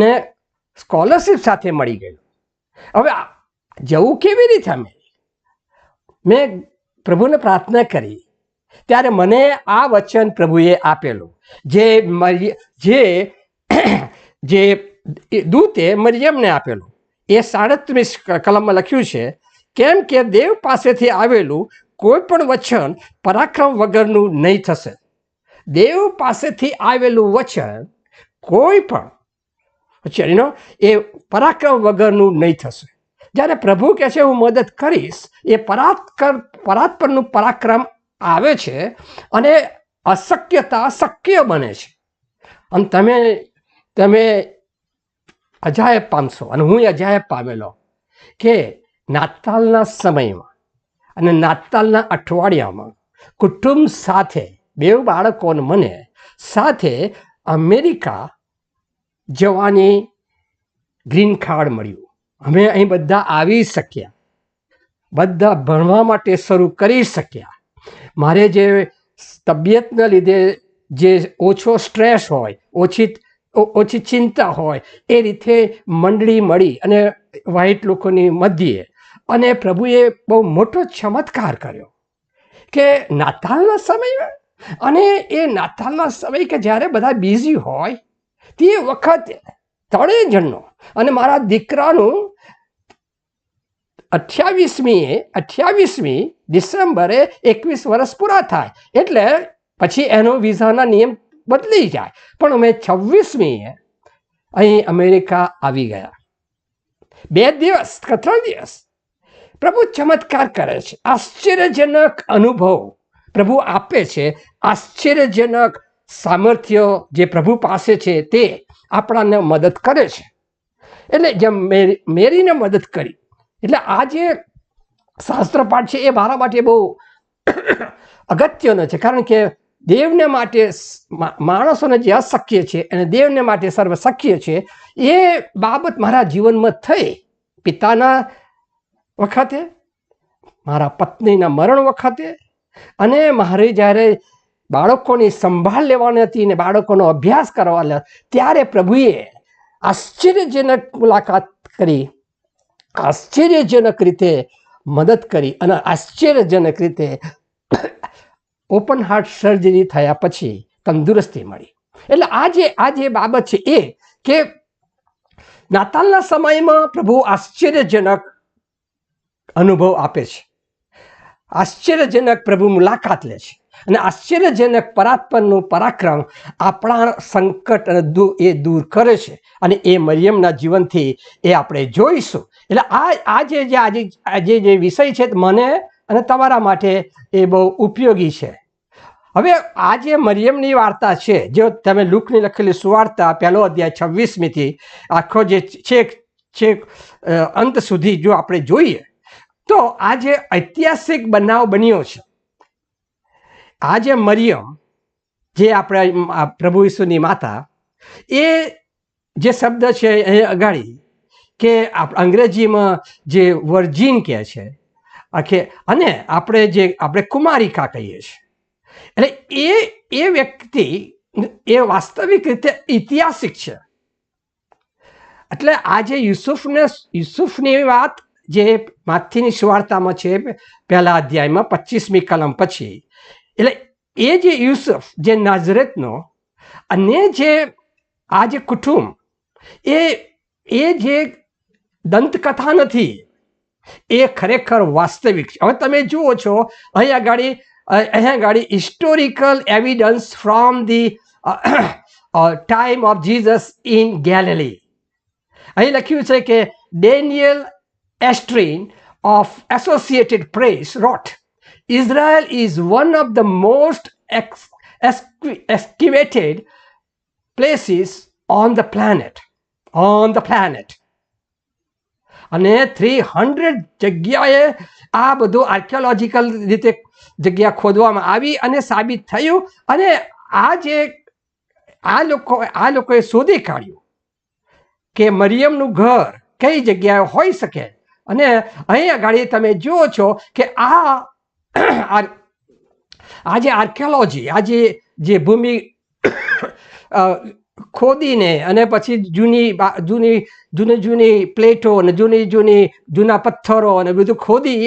અને સ્કોલરશિપ સાથે મળી ગયું. હવે જવું કેવી રીતે? મેં પ્રભુને પ્રાર્થના કરી ત્યારે મને આ વચન પ્રભુએ આપેલું, જે દૂતે મરિયમને આપેલું. એ 37 કલમમાં લખ્યું છે, કેમ કે દેવ પાસેથી આવેલું કોઈ પણ વચન પરાક્રમ વગરનું નહીં થશે. દેવ પાસેથી આવેલું વચન કોઈ પણ વચન એ પરાક્રમ વગરનું નહીં થશે. જ્યારે પ્રભુ કહે છે હું મદદ કરીશ, એ પરાત્પરનું પરાક્રમ આવે છે અને અશક્યતા શક્ય બને છે. અને તમે અજાયબ પામશો, અને હું અજાયબ પામેલો કે નાતાલના સમયમાં અને નાતાલના અઠવાડિયામાં કુટુંબ સાથે 2 બાળકોને મને સાથે અમેરિકા જવાની ગ્રીન કાર્ડ મળ્યું. અમે અહીં બધા આવી શક્યા, બધા ભણવા માટે શરૂ કરી શક્યા. મારે જે તબિયતના લીધે જે ઓછો સ્ટ્રેસ હોય, ઓછી ચિંતા હોય, એ રીતે મંડળી મળી અને વ્હાઈટ લોકોની મધ્યે, અને પ્રભુએ બહુ મોટો ચમત્કાર કર્યો કે નાતાલના સમયમાં, અને એ નાતાલના સમય કે જ્યારે બધા બિઝી હોય તે વખતે 3 જણનો, અને મારા દીકરાનું 28મી ડિસેમ્બરે 21 વર્ષ પૂરા થાય, એટલે પછી એનો વિઝાના નિયમ બદલી જાય. પણ અમે 26મીએ અહીં અમેરિકા આવી ગયા. 2 દિવસ કે 3 દિવસ પ્રભુ ચમત્કાર કરે છે. આશ્ચર્યજનક અનુભવ પ્રભુ આપે છે. આશ્ચર્યજનક સામર્થ્ય જે પ્રભુ પાસે છે તે આપણાને મદદ કરે છે. એટલે જેમ મેરીને મદદ કરી, એટલે આ જે શાસ્ત્રપાઠ છે એ મારા માટે બહુ અગત્યનો છે. કારણ કે દેવને માટે માણસોને જે અશક્ય છે અને દેવને માટે સર્વ શક્ય છે, એ બાબત મારા જીવનમાં થઈ. પિતાના વખતે, મારા પત્નીના મરણ વખતે, અને મારે જ્યારે બાળકોની સંભાળ લેવાની હતી ને બાળકોનો અભ્યાસ કરવાનો, ત્યારે પ્રભુએ આશ્ચર્યજનક મુલાકાત કરી, આશ્ચર્યજનક રીતે મદદ કરી, અને આશ્ચર્યજનક રીતે ઓપન હાર્ટ સર્જરી થયા પછી તંદુરસ્તી મળી. એટલે આ જે બાબત છે એ કે નાતાલના સમયમાં પ્રભુ આશ્ચર્યજનક અનુભવ આપે છે, આશ્ચર્યજનક પ્રભુ મુલાકાત લે છે, અને આશ્ચર્યજનક પરાત્પરનું પરાક્રમ આપણા સંકટ અને એ દૂર કરે છે. અને એ મરિયમના જીવનથી એ આપણે જોઈશું. એટલે આજે જે વિષય છે મને અને તમારા માટે એ બહુ ઉપયોગી છે. હવે આ જે મરિયમની વાર્તા છે, જો તમે લુકની લખેલી સુવાર્તા 1 અધ્યાય 26મીથી આખો જે છેક અંત સુધી જો આપણે જોઈએ તો આ જે ઐતિહાસિક બનાવ બન્યો છે, આ જે મરિયમ જે આપણે પ્રભુ ઈસુની માતા, એ જે શબ્દ છે અહીં અગાડી કે અંગ્રેજીમાં જે વર્જિન કહે છે, અને આપણે કુમારિકા કહીએ છીએ. એટલે એ વ્યક્તિ એ વાસ્તવિક રીતે ઐતિહાસિક છે. એટલે આ જે યુસુફની વાત જે માથીની સુવાર્તામાં છે 1 અધ્યાયમાં 25મી કલમ પછી, એટલે એ જે યુસુફ જે નાઝરેતનો, અને જે આ જે કુટુંબ, એ જે દંતકથા નથી, એ ખરેખર વાસ્તવિક છે. હવે તમે જુઓ છો અહીંયા આગળ historical evidence from the time of Jesus in Galilee. અહીં લખ્યું છે કે Daniel Estrin of Associated Press wrote, Israel is one of the most excavated places on the planet. અને 300 જગ્યાએ આ બધું આર્કિયોલોજીકલ રીતે જગ્યા ખોદવામાં આવી અને સાબિત થયું. અને આ લોકોએ શોધી કાઢ્યું કે મરિયમનું ઘર કઈ જગ્યાએ હોઈ શકે. અને અહીં આગળ તમે જુઓ છો કે આ જે આર્કિયોલોજી, આ જે ભૂમિ ખોદીને અને પછી જૂની પ્લેટો અને જૂના પથ્થરો અને બધું ખોદી